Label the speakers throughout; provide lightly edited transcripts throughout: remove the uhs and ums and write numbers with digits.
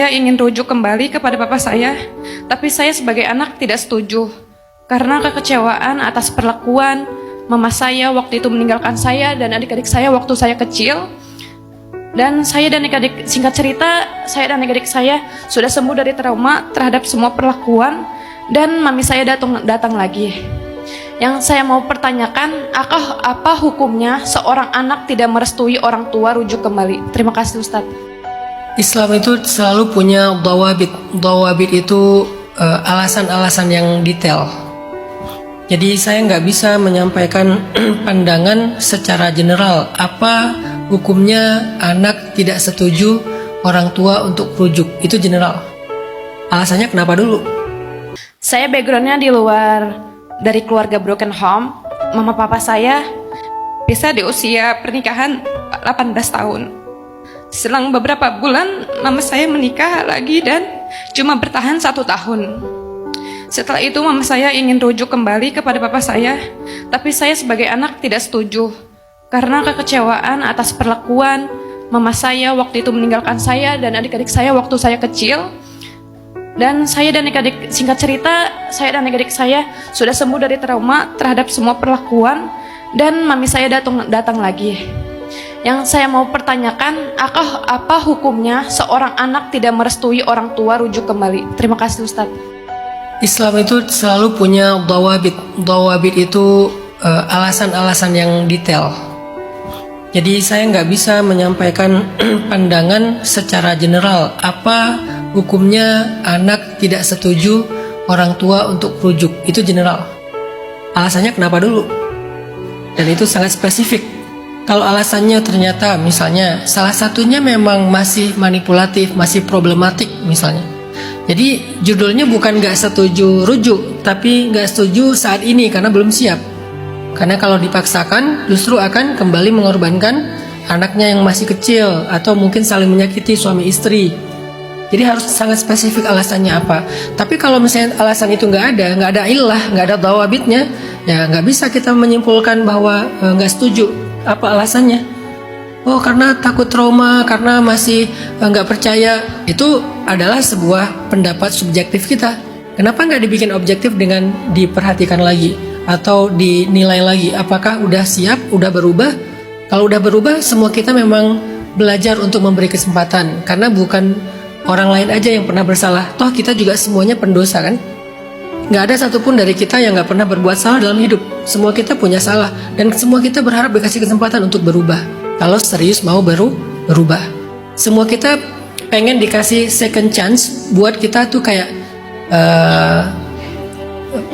Speaker 1: Saya ingin rujuk kembali kepada bapak saya, tapi saya sebagai anak tidak setuju. Karena kekecewaan atas perlakuan mama saya waktu itu meninggalkan saya dan adik-adik saya waktu saya kecil. Dan saya dan adik-adik, singkat cerita, saya dan adik-adik saya sudah sembuh dari trauma terhadap semua perlakuan. Dan mami saya datang lagi. Yang saya mau pertanyakan, apa hukumnya seorang anak tidak merestui orang tua rujuk kembali? Terima kasih Ustadz.
Speaker 2: Islam itu selalu punya dawabit. Dawabit itu alasan-alasan yang detail. Jadi saya nggak bisa menyampaikan pandangan secara general. Apa hukumnya anak tidak setuju orang tua untuk rujuk? Itu general. Alasannya kenapa dulu?
Speaker 1: Saya backgroundnya di luar dari keluarga broken home. Mama papa saya bisa di usia pernikahan 18 tahun. Selang beberapa bulan mama saya menikah lagi dan cuma bertahan 1 tahun. Setelah itu mama saya ingin rujuk kembali kepada bapak saya, tapi saya sebagai anak tidak setuju. Karena kekecewaan atas perlakuan mama saya waktu itu meninggalkan saya dan adik-adik saya waktu saya kecil. Dan saya dan adik-adik, singkat cerita, saya dan adik-adik saya sudah sembuh dari trauma terhadap semua perlakuan. Dan mami saya datang lagi. Yang saya mau pertanyakan, apa hukumnya seorang anak tidak merestui orang tua rujuk kembali? Terima kasih Ustadz.
Speaker 2: Islam itu selalu punya dawabit. Dawabit itu alasan-alasan yang detail. Jadi saya nggak bisa menyampaikan pandangan secara general. Apa hukumnya anak tidak setuju orang tua untuk rujuk? Itu general. Alasannya kenapa dulu? Dan itu sangat spesifik. Kalau alasannya ternyata misalnya salah satunya memang masih manipulatif, masih problematik misalnya. Jadi judulnya bukan nggak setuju rujuk, tapi nggak setuju saat ini karena belum siap. Karena kalau dipaksakan justru akan kembali mengorbankan anaknya yang masih kecil atau mungkin saling menyakiti suami istri. Jadi harus sangat spesifik alasannya apa. Tapi kalau misalnya alasan itu nggak ada ilah, nggak ada dawabitnya, ya nggak bisa kita menyimpulkan bahwa nggak setuju. Apa alasannya? Oh karena takut trauma, karena masih nggak percaya. Itu adalah sebuah pendapat subjektif kita. Kenapa nggak dibikin objektif dengan diperhatikan lagi atau dinilai lagi? Apakah udah siap, udah berubah? Kalau udah berubah, semua kita memang belajar untuk memberi kesempatan. Karena bukan orang lain aja yang pernah bersalah. Toh kita juga semuanya pendosa kan? Nggak ada satupun dari kita yang nggak pernah berbuat salah dalam hidup. Semua kita punya salah. Dan semua kita berharap dikasih kesempatan untuk berubah. Kalau serius mau berubah. Semua kita pengen dikasih second chance buat kita tuh kayak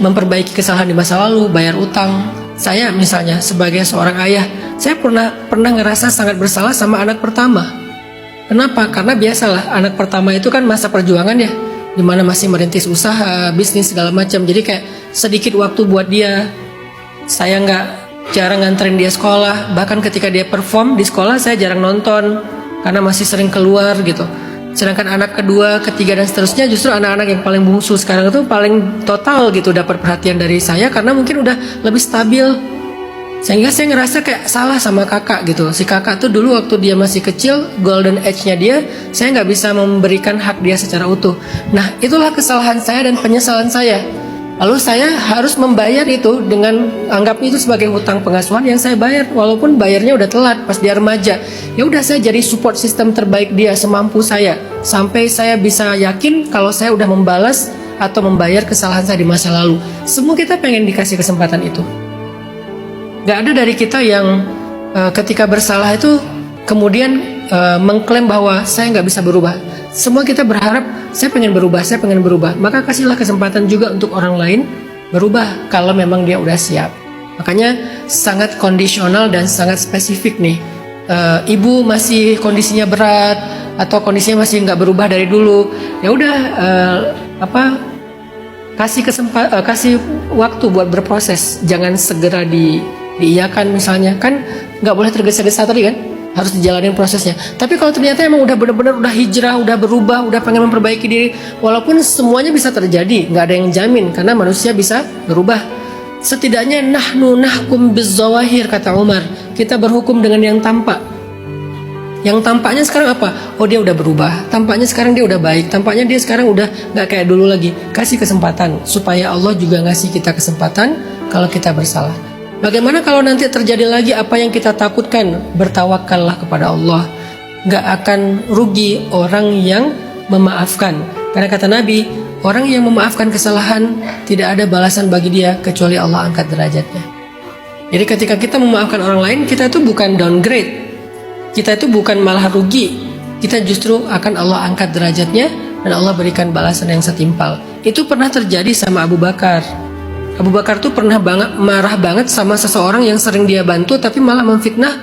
Speaker 2: memperbaiki kesalahan di masa lalu, bayar utang. Saya misalnya sebagai seorang ayah, saya pernah ngerasa sangat bersalah sama anak pertama. Kenapa? Karena biasalah anak pertama itu kan masa perjuangan ya, dimana masih merintis usaha, bisnis segala macam. Jadi kayak sedikit waktu buat dia. Saya jarang nganterin dia sekolah. Bahkan ketika dia perform di sekolah saya jarang nonton karena masih sering keluar gitu. Sedangkan anak kedua, ketiga dan seterusnya justru anak-anak yang paling bungsu sekarang itu paling total gitu dapat perhatian dari saya karena mungkin udah lebih stabil. Sehingga saya ngerasa kayak salah sama kakak gitu. Si kakak tuh dulu waktu dia masih kecil, golden age-nya dia, saya nggak bisa memberikan hak dia secara utuh. Nah itulah kesalahan saya dan penyesalan saya. Lalu saya harus membayar itu dengan anggap itu sebagai hutang pengasuhan yang saya bayar, walaupun bayarnya udah telat pas dia remaja. Ya udah saya jadi support system terbaik dia semampu saya, sampai saya bisa yakin kalau saya udah membalas atau membayar kesalahan saya di masa lalu. Semua kita pengen dikasih kesempatan itu. Gak ada dari kita yang ketika bersalah itu kemudian mengklaim bahwa saya nggak bisa berubah. Semua kita berharap saya pengen berubah. Maka kasihlah kesempatan juga untuk orang lain berubah kalau memang dia udah siap. Makanya sangat kondisional dan sangat spesifik nih. Ibu masih kondisinya berat atau kondisinya masih nggak berubah dari dulu. Ya udah kasih waktu buat berproses. Jangan segera diiyakan misalnya, kan nggak boleh tergesa-gesa tadi kan, harus dijalanin prosesnya. Tapi kalau ternyata emang udah benar-benar udah hijrah, udah berubah, udah pengen memperbaiki diri, walaupun semuanya bisa terjadi, nggak ada yang jamin karena manusia bisa berubah. Setidaknya nahnu nahkum bizzawahir, kata Umar, kita berhukum dengan yang tampak. Yang tampaknya sekarang apa? Oh, dia udah berubah. Tampaknya sekarang dia udah baik. Tampaknya dia sekarang udah gak kayak dulu lagi. Kasih kesempatan supaya Allah juga ngasih kita kesempatan kalau kita bersalah. Bagaimana kalau nanti terjadi lagi apa yang kita takutkan? Bertawakallah kepada Allah. Gak akan rugi orang yang memaafkan. Karena kata Nabi, orang yang memaafkan kesalahan tidak ada balasan bagi dia kecuali Allah angkat derajatnya. Jadi ketika kita memaafkan orang lain, kita itu bukan downgrade. Kita itu bukan malah rugi. Kita justru akan Allah angkat derajatnya dan Allah berikan balasan yang setimpal. Itu pernah terjadi sama Abu Bakar. Abu Bakar tuh pernah marah banget sama seseorang yang sering dia bantu tapi malah memfitnah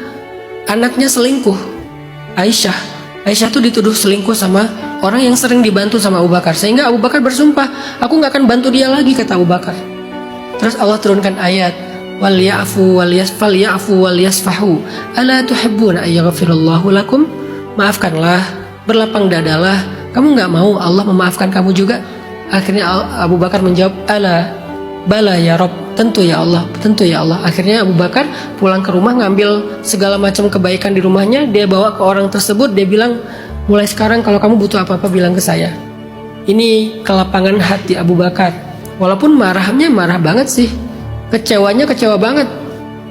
Speaker 2: anaknya selingkuh. Aisyah. Aisyah tuh dituduh selingkuh sama orang yang sering dibantu sama Abu Bakar. Sehingga Abu Bakar bersumpah, aku gak akan bantu dia lagi, kata Abu Bakar. Terus Allah turunkan ayat, walyafu walyasfahu ala tuhibbuna ayyaghfirallahu lakum. Maafkanlah, berlapang dadalah. Kamu gak mau Allah memaafkan kamu juga? Akhirnya Abu Bakar menjawab, ala bala ya Rob, tentu ya Allah, tentu ya Allah. Akhirnya Abu Bakar pulang ke rumah, ngambil segala macam kebaikan di rumahnya, dia bawa ke orang tersebut. Dia bilang, mulai sekarang kalau kamu butuh apa-apa bilang ke saya. Ini kelapangan hati Abu Bakar. Walaupun marahnya marah banget sih, kecewanya kecewa banget,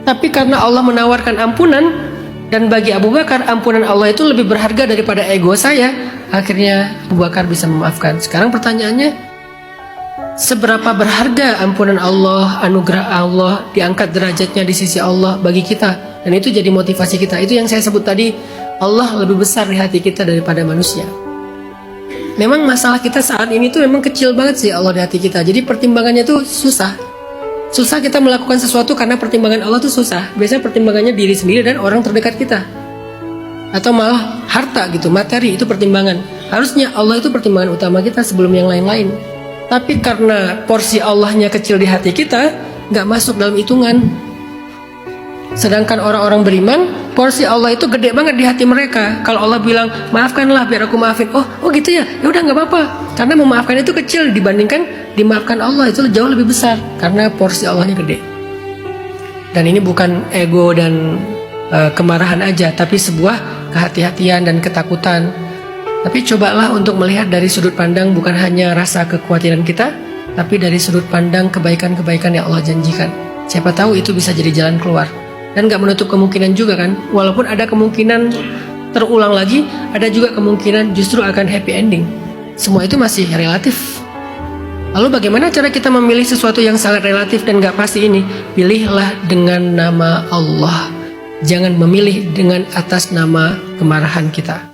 Speaker 2: tapi karena Allah menawarkan ampunan, dan bagi Abu Bakar ampunan Allah itu lebih berharga daripada ego saya, akhirnya Abu Bakar bisa memaafkan. Sekarang pertanyaannya, seberapa berharga ampunan Allah, anugerah Allah, diangkat derajatnya di sisi Allah bagi kita? Dan itu jadi motivasi kita. Itu yang saya sebut tadi, Allah lebih besar di hati kita daripada manusia. Memang masalah kita saat ini tuh memang kecil banget sih Allah di hati kita. Jadi pertimbangannya tuh susah. Susah kita melakukan sesuatu karena pertimbangan Allah tuh susah. Biasanya pertimbangannya diri sendiri dan orang terdekat kita. Atau malah harta gitu, materi, itu pertimbangan. Harusnya Allah itu pertimbangan utama kita sebelum yang lain-lain. Tapi karena porsi Allahnya kecil di hati kita, gak masuk dalam hitungan. Sedangkan orang-orang beriman, porsi Allah itu gede banget di hati mereka. Kalau Allah bilang, maafkanlah biar aku maafin. Oh gitu ya, ya udah nggak apa-apa. Karena memaafkan itu kecil dibandingkan dimaafkan Allah, itu jauh lebih besar. Karena porsi Allahnya gede. Dan ini bukan ego dan kemarahan aja, tapi sebuah kehati-hatian dan ketakutan. Tapi cobalah untuk melihat dari sudut pandang bukan hanya rasa kekhawatiran kita, tapi dari sudut pandang kebaikan-kebaikan yang Allah janjikan. Siapa tahu itu bisa jadi jalan keluar. Dan gak menutup kemungkinan juga kan, walaupun ada kemungkinan terulang lagi, ada juga kemungkinan justru akan happy ending. Semua itu masih relatif. Lalu bagaimana cara kita memilih sesuatu yang sangat relatif dan gak pasti ini? Pilihlah dengan nama Allah. Jangan memilih dengan atas nama kemarahan kita.